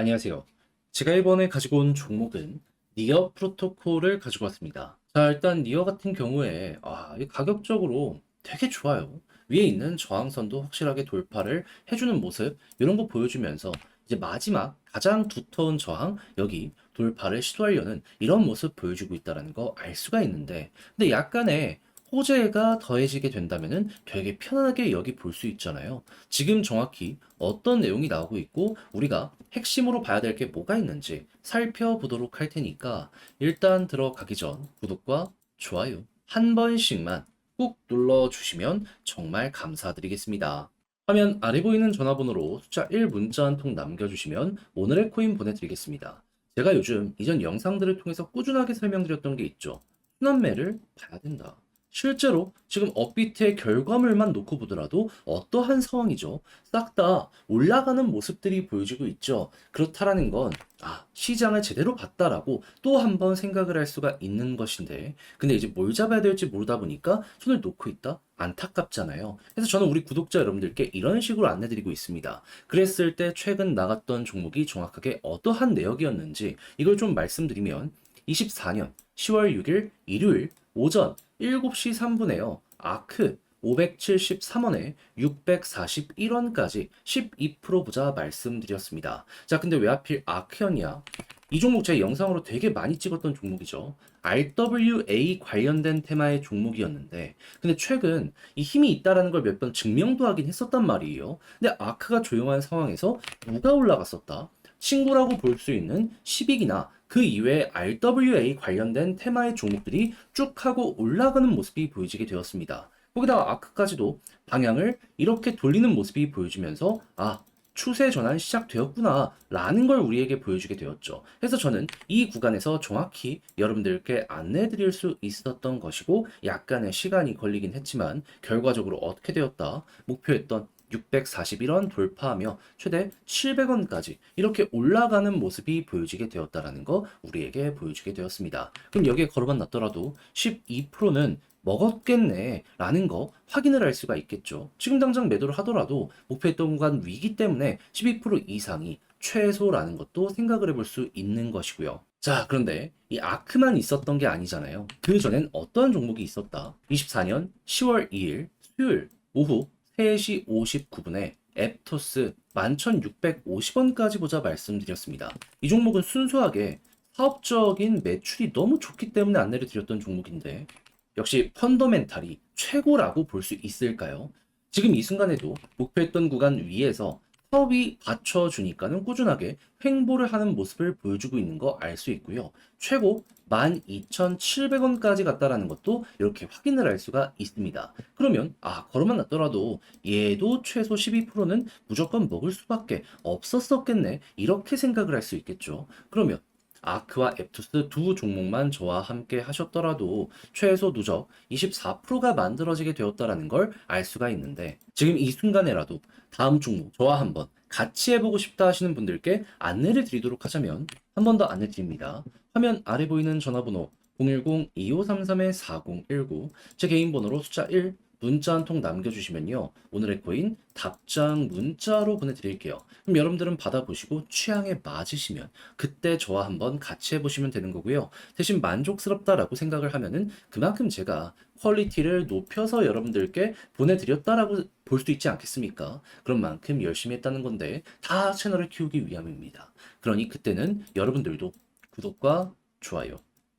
안녕하세요. 제가 이번에 가지고 온 종목은 니어 프로토콜을 가지고 왔습니다. 자, 일단 니어 같은 경우에 이 가격적으로 되게 좋아요. 위에 있는 저항선도 확실하게 돌파를 해주는 모습 이런 거 보여주면서 이제 마지막 가장 두터운 저항 여기 돌파를 시도하려는 이런 모습 보여주고 있다는 거 알 수가 있는데 근데 약간의 호재가 더해지게 된다면은 되게 편안하게 여기 볼 수 있잖아요. 지금 정확히 어떤 내용이 나오고 있고 우리가 핵심으로 봐야 될 게 뭐가 있는지 살펴보도록 할 테니까 일단 들어가기 전 구독과 좋아요 한 번씩만 꾹 눌러주시면 정말 감사드리겠습니다. 화면 아래 보이는 전화번호로 숫자 1 문자 한 통 남겨주시면 오늘의 코인 보내드리겠습니다. 제가 요즘 이전 영상들을 통해서 꾸준하게 설명드렸던 게 있죠. 순환매를 봐야 된다. 실제로 지금 업비트의 결과물만 놓고 보더라도 어떠한 상황이죠? 싹 다 올라가는 모습들이 보여지고 있죠. 그렇다라는 건, 시장을 제대로 봤다라고 또 한 번 생각을 할 수가 있는 것인데, 근데 이제 뭘 잡아야 될지 모르다 보니까 손을 놓고 있다? 안타깝잖아요. 그래서 저는 우리 구독자 여러분들께 이런 식으로 안내드리고 있습니다. 그랬을 때 최근 나갔던 종목이 정확하게 어떠한 내역이었는지 이걸 좀 말씀드리면, 24년 10월 6일 일요일 오전 7시 3분에요. 아크 573원에 641원까지 12% 보자 말씀드렸습니다. 자, 근데 왜 하필 아크였냐? 이 종목 제 영상으로 되게 많이 찍었던 종목이죠. RWA 관련된 테마의 종목이었는데, 근데 최근 이 힘이 있다라는 걸 몇 번 증명도 하긴 했었단 말이에요. 근데 아크가 조용한 상황에서 누가 올라갔었다? 친구라고 볼 수 있는 10익이나 그 이외에 RWA 관련된 테마의 종목들이 쭉 하고 올라가는 모습이 보여지게 되었습니다. 거기다가 아크까지도 방향을 이렇게 돌리는 모습이 보여지면서 추세 전환 시작되었구나 라는 걸 우리에게 보여주게 되었죠. 그래서 저는 이 구간에서 정확히 여러분들께 안내해 드릴 수 있었던 것이고 약간의 시간이 걸리긴 했지만 결과적으로 어떻게 되었다 목표했던 641원 돌파하며 최대 700원까지 이렇게 올라가는 모습이 보여지게 되었다라는 거 우리에게 보여주게 되었습니다. 그럼 여기에 걸어만 놨더라도 12%는 먹었겠네 라는 거 확인을 할 수가 있겠죠. 지금 당장 매도를 하더라도 목표했던 구간 위기 때문에 12% 이상이 최소라는 것도 생각을 해볼 수 있는 것이고요. 자, 그런데 이 아크만 있었던 게 아니잖아요. 그 전엔 어떤 종목이 있었다. 24년 10월 2일 수요일 오후 3시 59분에 앱토스 11,650원까지 보자 말씀드렸습니다. 이 종목은 순수하게 사업적인 매출이 너무 좋기 때문에 안내를 드렸던 종목인데 역시 펀더멘탈이 최고라고 볼 수 있을까요? 지금 이 순간에도 목표했던 구간 위에서 사업이 받쳐주니까는 꾸준하게 횡보를 하는 모습을 보여주고 있는 거 알 수 있고요. 최고 12,700원까지 갔다라는 것도 이렇게 확인을 할 수가 있습니다. 그러면 걸어만 놨더라도 얘도 최소 12%는 무조건 먹을 수밖에 없었었겠네 이렇게 생각을 할 수 있겠죠. 그러면 아크와 앱투스 두 종목만 저와 함께 하셨더라도 최소 누적 24%가 만들어지게 되었다라는 걸 알 수가 있는데 지금 이 순간에라도 다음 종목 저와 한번 같이 해보고 싶다 하시는 분들께 안내를 드리도록 하자면 한 번 더 안내 드립니다. 화면 아래 보이는 전화번호 010-2533-4019 제 개인 번호로 숫자 1 문자 한 통 남겨주시면요. 오늘의 코인 답장 문자로 보내드릴게요. 그럼 여러분들은 받아보시고 취향에 맞으시면 그때 저와 한번 같이 해보시면 되는 거고요. 대신 만족스럽다라고 생각을 하면은 그만큼 제가 퀄리티를 높여서 여러분들께 보내드렸다라고 볼 수 있지 않겠습니까? 그런 만큼 열심히 했다는 건데 다 채널을 키우기 위함입니다. 그러니 그때는 여러분들도 구독과 좋아요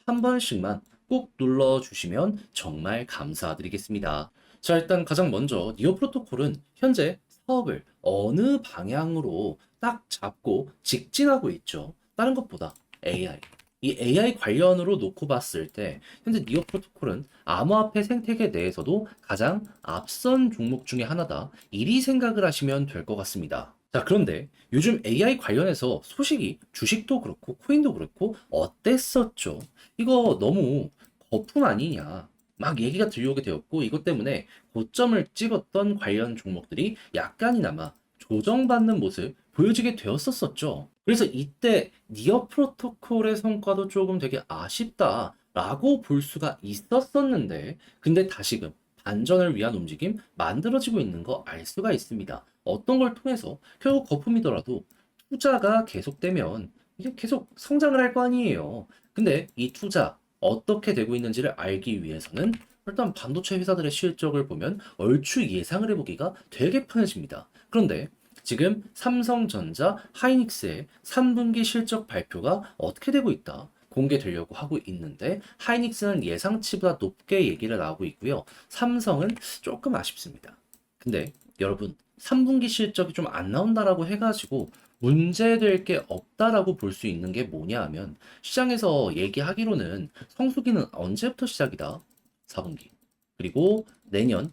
한 번씩만 꼭 눌러주시면 정말 감사드리겠습니다. 자, 일단 가장 먼저 니오 프로토콜은 현재 사업을 어느 방향으로 딱 잡고 직진하고 있죠. 다른 것보다 AI. 이 AI 관련으로 놓고 봤을 때 현재 니오 프로토콜은 암호화폐 생태계 내에서도 가장 앞선 종목 중에 하나다. 이리 생각을 하시면 될 것 같습니다. 자, 그런데 요즘 AI 관련해서 소식이 주식도 그렇고 코인도 그렇고 어땠었죠? 이거 너무 거품 아니냐? 막 얘기가 들려오게 되었고 이것 때문에 고점을 찍었던 관련 종목들이 약간이나마 조정받는 모습 보여지게 되었었죠. 그래서 이때 니어 프로토콜의 성과도 조금 되게 아쉽다라고 볼 수가 있었었는데 근데 다시금 반전을 위한 움직임 만들어지고 있는 거 알 수가 있습니다. 어떤 걸 통해서 결국 거품이더라도 투자가 계속되면 이게 계속 성장을 할 거 아니에요. 근데 이 투자 어떻게 되고 있는지를 알기 위해서는 일단 반도체 회사들의 실적을 보면 얼추 예상을 해보기가 되게 편해집니다. 그런데 지금 삼성전자, 하이닉스의 3분기 실적 발표가 어떻게 되고 있다. 공개되려고 하고 있는데 하이닉스는 예상치보다 높게 얘기를 나오고 있고요. 삼성은 조금 아쉽습니다. 근데 여러분 3분기 실적이 좀 안 나온다라고 해가지고 문제될 게 없다라고 볼 수 있는 게 뭐냐 하면 시장에서 얘기하기로는 성수기는 언제부터 시작이다? 4분기. 그리고 내년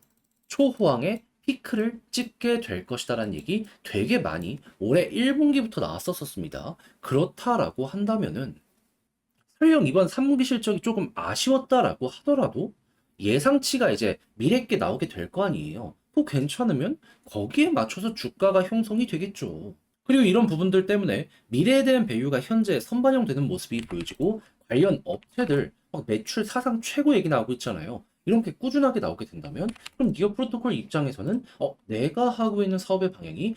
초호황에 피크를 찍게 될 것이다라는 얘기 되게 많이 올해 1분기부터 나왔었습니다. 그렇다라고 한다면은 설령 이번 3분기 실적이 조금 아쉬웠다라고 하더라도 예상치가 이제 미래께 나오게 될 거 아니에요. 그거 괜찮으면 거기에 맞춰서 주가가 형성이 되겠죠. 그리고 이런 부분들 때문에 미래에 대한 배유가 현재 선반영되는 모습이 보여지고 관련 업체들 막 매출 사상 최고 얘기 나오고 있잖아요. 이렇게 꾸준하게 나오게 된다면 그럼 니어 프로토콜 입장에서는 내가 하고 있는 사업의 방향이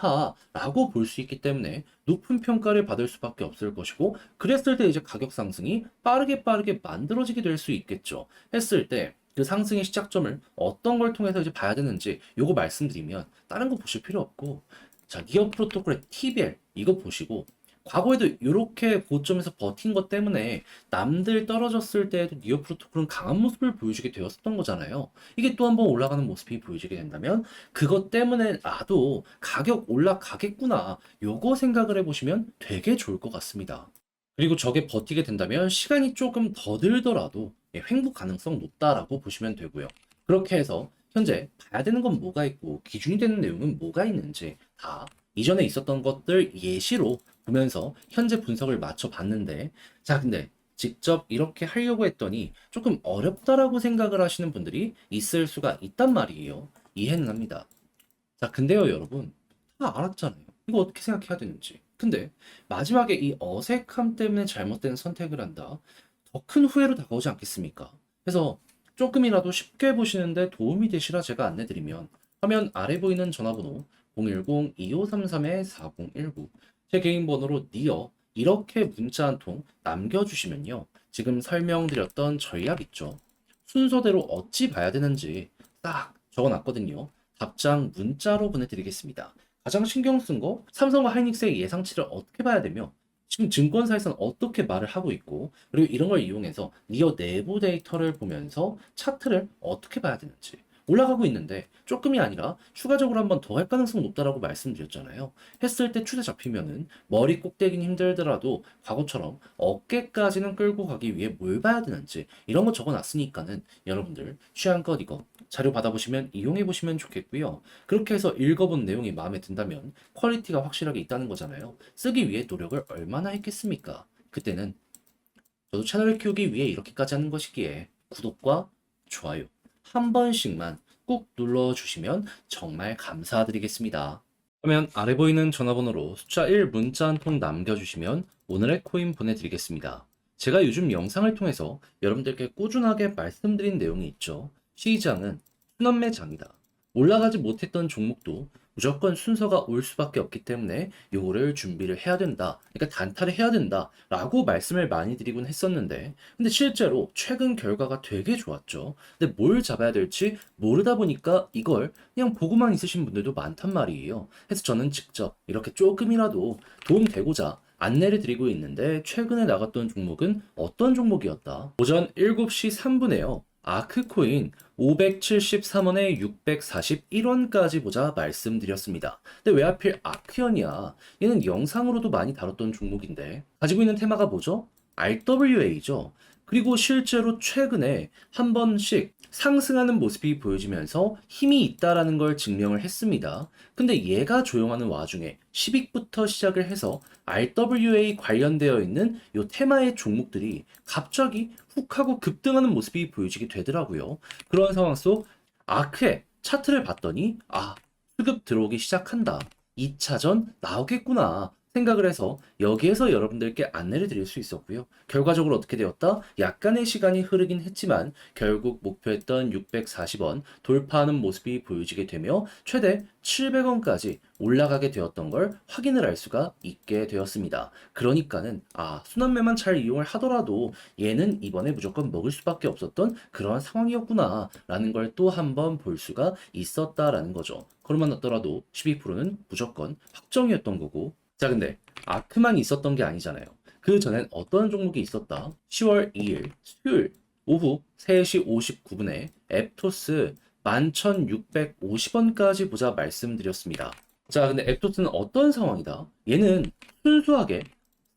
옳다라고 볼 수 있기 때문에 높은 평가를 받을 수밖에 없을 것이고 그랬을 때 이제 가격 상승이 빠르게 만들어지게 될 수 있겠죠. 했을 때 그 상승의 시작점을 어떤 걸 통해서 이제 봐야 되는지 요거 말씀드리면 다른 거 보실 필요 없고 자, 니어 프로토콜의 TBL 이거 보시고 과거에도 이렇게 고점에서 버틴 것 때문에 남들 떨어졌을 때에도 니어 프로토콜은 강한 모습을 보여주게 되었었던 거잖아요. 이게 또 한 번 올라가는 모습이 보여지게 된다면 그것 때문에 나도 가격 올라가겠구나. 요거 생각을 해보시면 되게 좋을 것 같습니다. 그리고 저게 버티게 된다면 시간이 조금 더 들더라도 횡보 가능성 높다라고 보시면 되고요. 그렇게 해서 현재 봐야 되는 건 뭐가 있고 기준이 되는 내용은 뭐가 있는지 다 이전에 있었던 것들 예시로 보면서 현재 분석을 맞춰 봤는데 자 근데 직접 이렇게 하려고 했더니 조금 어렵다라고 생각을 하시는 분들이 있을 수가 있단 말이에요. 이해는 합니다. 자 근데요 여러분 다 알았잖아요. 이거 어떻게 생각해야 되는지. 근데 마지막에 이 어색함 때문에 잘못된 선택을 한다. 더 큰 후회로 다가오지 않겠습니까? 그래서 조금이라도 쉽게 보시는데 도움이 되시라 제가 안내드리면 화면 아래 보이는 전화번호 010-2533-4019 제 개인 번호로 니어 이렇게 문자 한 통 남겨주시면요. 지금 설명드렸던 전략 있죠. 순서대로 어찌 봐야 되는지 딱 적어놨거든요. 답장 문자로 보내드리겠습니다. 가장 신경 쓴 거 삼성과 하이닉스의 예상치를 어떻게 봐야 되며 지금 증권사에서는 어떻게 말을 하고 있고 그리고 이런 걸 이용해서 니어 내부 데이터를 보면서 차트를 어떻게 봐야 되는지 올라가고 있는데 조금이 아니라 추가적으로 한번 더 할 가능성 높다라고 말씀드렸잖아요. 했을 때 추세 잡히면은 머리 꼭대기는 힘들더라도 과거처럼 어깨까지는 끌고 가기 위해 뭘 봐야 되는지 이런 거 적어놨으니까는 여러분들 취향껏 이거 자료 받아보시면 이용해보시면 좋겠고요. 그렇게 해서 읽어본 내용이 마음에 든다면 퀄리티가 확실하게 있다는 거잖아요. 쓰기 위해 노력을 얼마나 했겠습니까? 그때는 저도 채널을 키우기 위해 이렇게까지 하는 것이기에 구독과 좋아요 한 번씩만 꾹 눌러주시면 정말 감사드리겠습니다. 그러면 아래 보이는 전화번호로 숫자 1 문자 한 통 남겨주시면 오늘의 코인 보내드리겠습니다. 제가 요즘 영상을 통해서 여러분들께 꾸준하게 말씀드린 내용이 있죠. 시장은 순환매장이다. 올라가지 못했던 종목도 무조건 순서가 올 수밖에 없기 때문에 요거를 준비를 해야 된다. 그러니까 단타를 해야 된다. 라고 말씀을 많이 드리곤 했었는데 근데 실제로 최근 결과가 되게 좋았죠. 근데 뭘 잡아야 될지 모르다 보니까 이걸 그냥 보고만 있으신 분들도 많단 말이에요. 그래서 저는 직접 이렇게 조금이라도 도움되고자 안내를 드리고 있는데 최근에 나갔던 종목은 어떤 종목이었다? 오전 7시 3분에요. 아크코인 573원에 641원까지 보자 말씀드렸습니다. 근데 왜 하필 아크연이야? 얘는 영상으로도 많이 다뤘던 종목인데 가지고 있는 테마가 뭐죠? RWA죠. 그리고 실제로 최근에 한 번씩 상승하는 모습이 보여지면서 힘이 있다라는 걸 증명을 했습니다. 근데 얘가 조용하는 와중에 10익부터 시작을 해서 RWA 관련되어 있는 요 테마의 종목들이 갑자기 훅 하고 급등하는 모습이 보여지게 되더라고요. 그런 상황 속 아크의 차트를 봤더니 수급 들어오기 시작한다. 2차전 나오겠구나 생각을 해서 여기에서 여러분들께 안내를 드릴 수 있었고요. 결과적으로 어떻게 되었다? 약간의 시간이 흐르긴 했지만 결국 목표했던 640원 돌파하는 모습이 보여지게 되며 최대 700원까지 올라가게 되었던 걸 확인을 할 수가 있게 되었습니다. 그러니까는 순환매만 잘 이용을 하더라도 얘는 이번에 무조건 먹을 수밖에 없었던 그러한 상황이었구나 라는 걸 또 한 번 볼 수가 있었다라는 거죠. 그러면 어더라도 12%는 무조건 확정이었던 거고. 자, 근데 아크만 있었던 게 아니잖아요. 그 전엔 어떤 종목이 있었다? 10월 2일 수요일 오후 3시 59분에 앱토스 11,650원까지 보자 말씀드렸습니다. 자, 근데 앱토스는 어떤 상황이다? 얘는 순수하게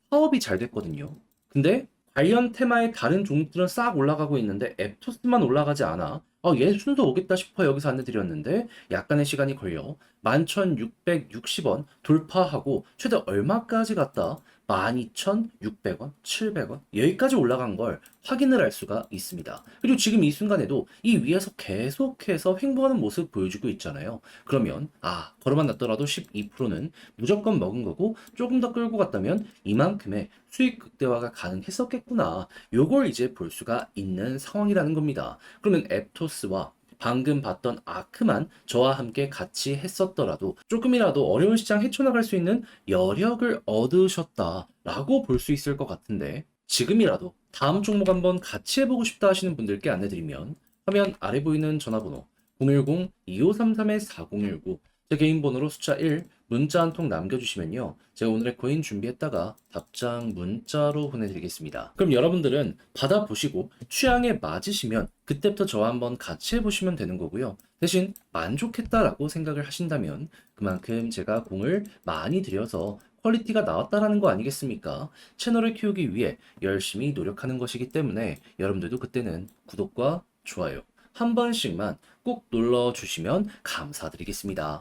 사업이 잘 됐거든요. 근데 관련 테마의 다른 종목들은 싹 올라가고 있는데 앱토스만 올라가지 않아. 얘 순서 오겠다 싶어 여기서 안내드렸는데 약간의 시간이 걸려 11,660원 돌파하고 최대 얼마까지 갔다? 12,600원, 700원 여기까지 올라간 걸 확인을 할 수가 있습니다. 그리고 지금 이 순간에도 이 위에서 계속해서 횡보하는 모습 보여주고 있잖아요. 그러면 걸어만 놨더라도 12%는 무조건 먹은 거고 조금 더 끌고 갔다면 이만큼의 수익 극대화가 가능했었겠구나. 요걸 이제 볼 수가 있는 상황이라는 겁니다. 그러면 앱토스와 방금 봤던 아크만 저와 함께 같이 했었더라도 조금이라도 어려운 시장 헤쳐나갈 수 있는 여력을 얻으셨다라고 볼 수 있을 것 같은데 지금이라도 다음 종목 한번 같이 해보고 싶다 하시는 분들께 안내드리면 화면 아래 보이는 전화번호 010-2533-4019 제 개인 번호로 숫자 1 문자 한 통 남겨주시면요. 제가 오늘의 코인 준비했다가 답장 문자로 보내드리겠습니다. 그럼 여러분들은 받아보시고 취향에 맞으시면 그때부터 저와 한번 같이 해보시면 되는 거고요. 대신 만족했다라고 생각을 하신다면 그만큼 제가 공을 많이 들여서 퀄리티가 나왔다라는 거 아니겠습니까? 채널을 키우기 위해 열심히 노력하는 것이기 때문에 여러분들도 그때는 구독과 좋아요 한 번씩만 꼭 눌러주시면 감사드리겠습니다.